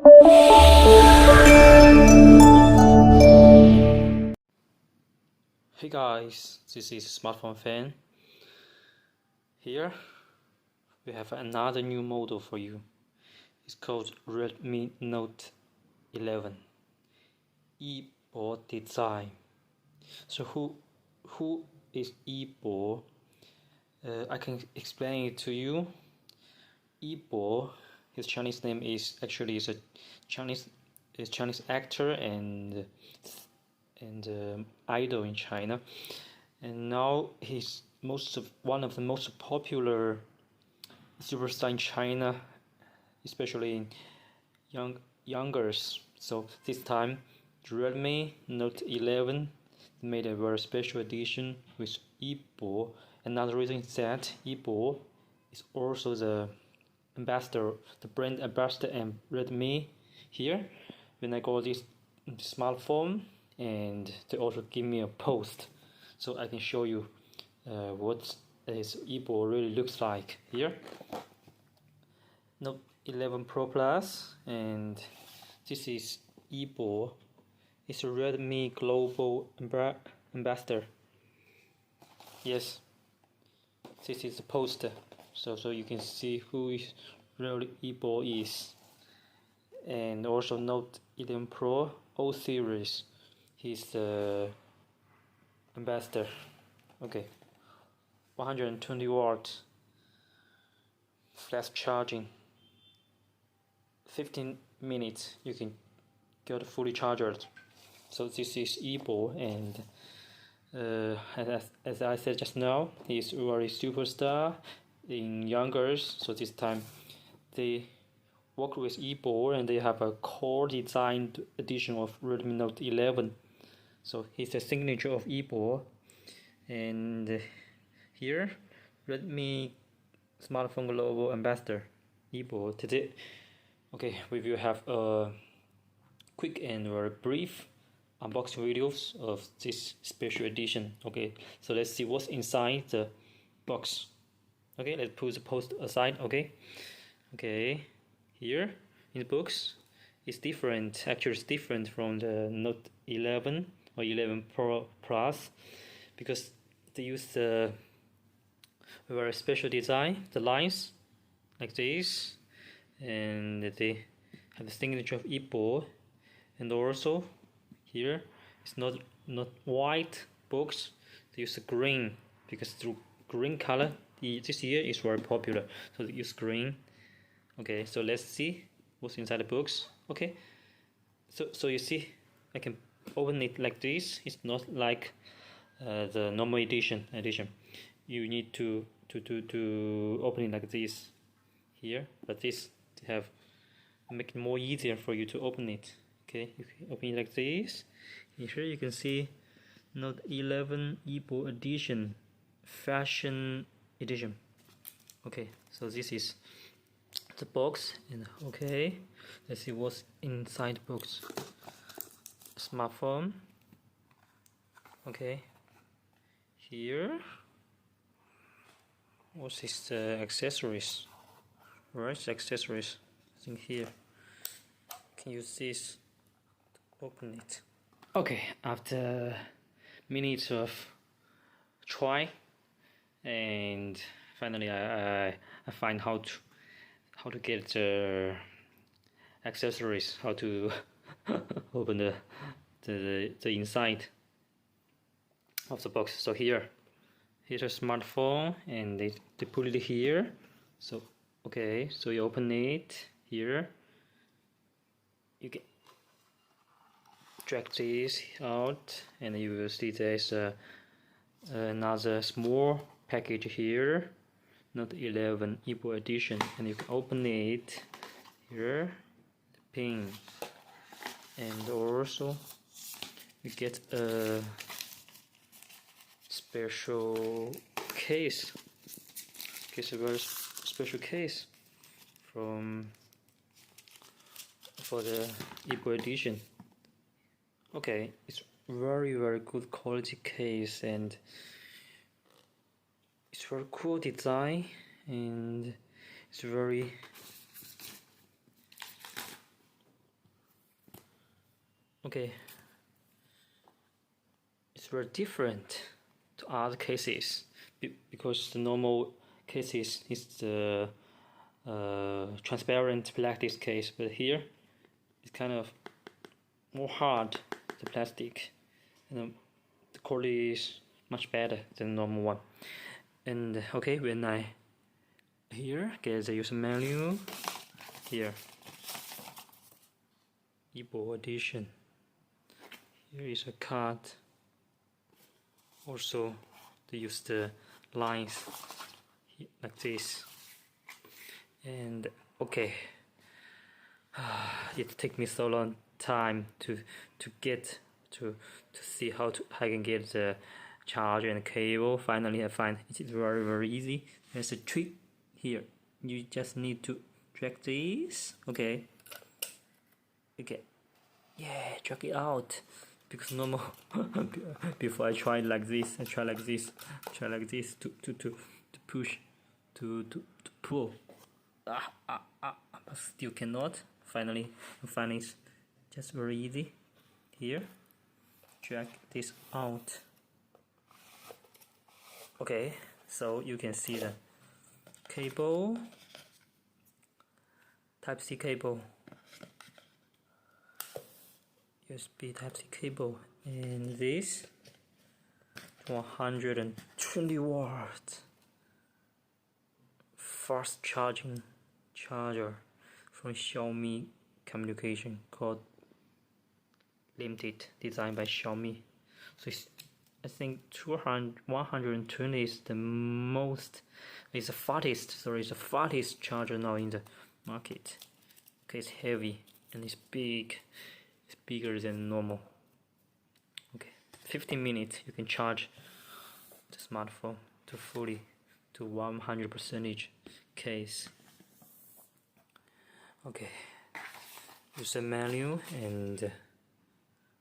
Hey guys, this is Smartphone Fan. Here we have another new model for you. It's called Redmi Note 11 e-board design. So who is e-board? I can explain it to you. E-board, his Chinese name is a Chinese actor and idol in China, and now he's one of the most popular superstar in China, especially in youngers. So this time, the Redmi Note 11 made a very special edition with e-board. Another reason is that e-board is also the brand ambassador, and Redmi here. When I got this smartphone, and they also give me a post, so I can show you what this e-board really looks like. Here, Note 11 Pro Plus, and this is e-board. It's a Redmi global ambassador. Yes, this is the poster, so you can see who is really e-board is. And also Note 11 Pro O series. He's the ambassador. Okay, 120-watt fast charging. 15 minutes you can get fully charged. So this is e-board, and as I said just now, he's really superstar in youngers. So this time they work with e-board, and they have a core designed edition of Redmi Note 11. So he's a signature of e-board. And here, Redmi Smartphone Global Ambassador e-board today. Okay, we will have a quick and very brief unboxing videos of this special edition. Okay, so let's see what's inside the box. Okay, let's put the post aside. Okay, here in the box, it's different. Actually, it's different from the Note 11 or 11 Pro Plus, because they use a very special design, the lines like this, and they have the signature of e-board. And also here it's not white box, they use green, because the green color this year is very popular, so they use green. Okay, so let's see what's inside the box. Okay, so you see, I can open it like this. It's not like the normal edition. You need to open it like this here, but this have make it more easier for you to open it. Okay, you can open it like this. Here you can see Note 11 e-board edition, fashion edition. Okay, so this is the box, and okay, let's see what's inside the box. Smartphone. Okay, here what's this accessories, right? Accessories, I think here can use this to open it. Okay, after minutes of try, and finally I find how to get the accessories, how to open the inside of the box. So here's a smartphone, and they put it here. So okay, so you open it here, you can drag this out, and you will see there's another small package here, Note 11 e-board edition, and you can open it here, the pin, and also you get a special case. It's a very special case for the e-board edition. Okay, it's very good quality case, and it's very cool design, and it's very Okay, it's very different to other cases because the normal cases is the transparent plastic case, but here it's kind of more hard, the plastic, and the quality is much better than the normal one. And okay, when I here get the user manual, here e-book edition, here is a card. Also they use the lines like this, and okay, it took me so long time to see how I can get the charger and cable. Finally I find it is very easy. There's a trick here. You just need to drag this. Okay, yeah, drag it out, because normal before I try like this, I try like this to push, to pull, but still cannot. Finally it's just very easy. Here, drag this out. Okay, so you can see the cable, Type-C cable, USB Type-C cable, and this 120 watts fast charging charger from Xiaomi Communication called Limited, designed by Xiaomi. So I think 120 is the most, it's the fastest charger now in the market. Okay, it's heavy and it's big. It's bigger than normal. Okay, 15 minutes you can charge the smartphone to 100% case. Okay, user manual and a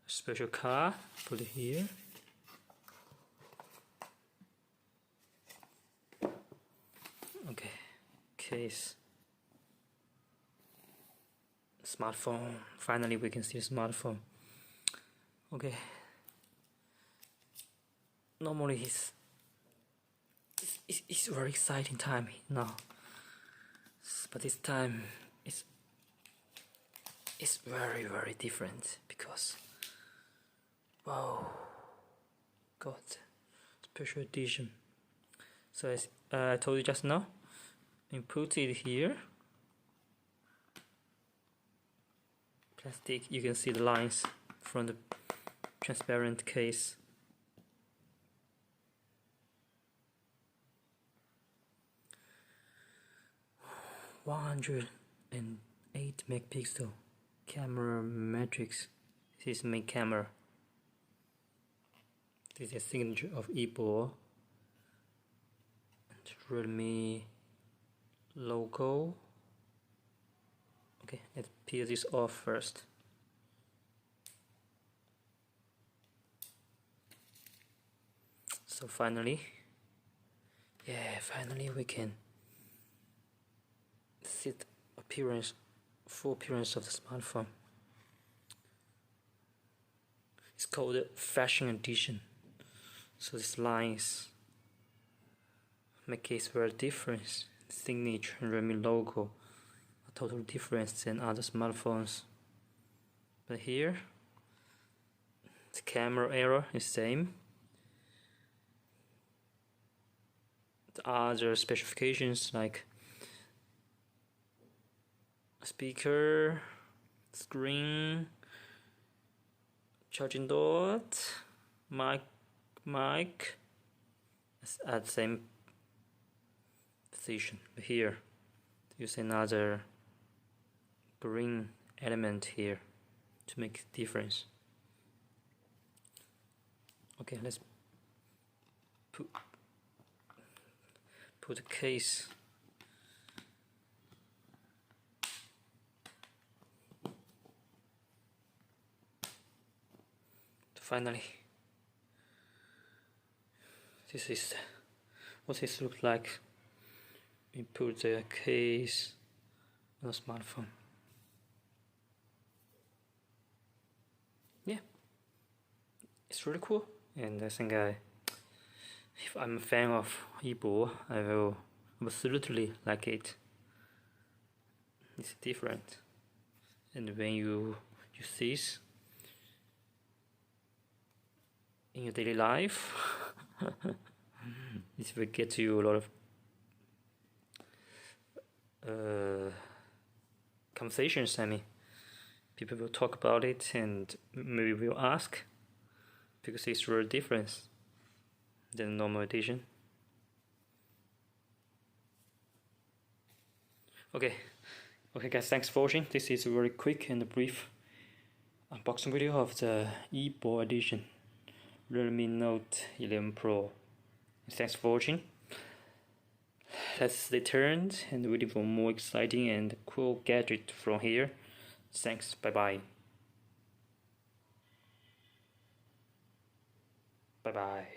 special card. Put it here. Okay, case. Smartphone. Finally we can see a smartphone. Okay, normally it's very exciting time now, but this time it's very different, because wow, got special edition. So as I told you just now, you put it here, plastic, you can see the lines from the transparent case. (108 megapixel camera matrix). This is main camera. This is a signature of e-book and Redmi logo. Okay, let's peel this off first. So finally we can see the full appearance of the smartphone. It's called the Fashion Edition. So these lines make it very different. Signature and Redmi logo are totally different than other smartphones. But here, the camera error is same. The other specifications like speaker, screen, charging dot, mic at the same position. But here, use another green element here to make a difference. Okay, let's put a case. Finally, this is what it looks like. We put the case on the smartphone. it's really cool, and I think if I'm a fan of e-book, I will absolutely like it. It's different, and when you use this in your daily life, it will get you a lot of conversations. I mean, people will talk about it and maybe will ask, because it's really different than normal edition. Okay guys, thanks for watching. This is a very quick and brief unboxing video of the e-book edition Redmi Note 11 Pro. Thanks for watching. Let's stay tuned and waiting for more exciting and cool gadget from here. Thanks, bye bye. Bye bye.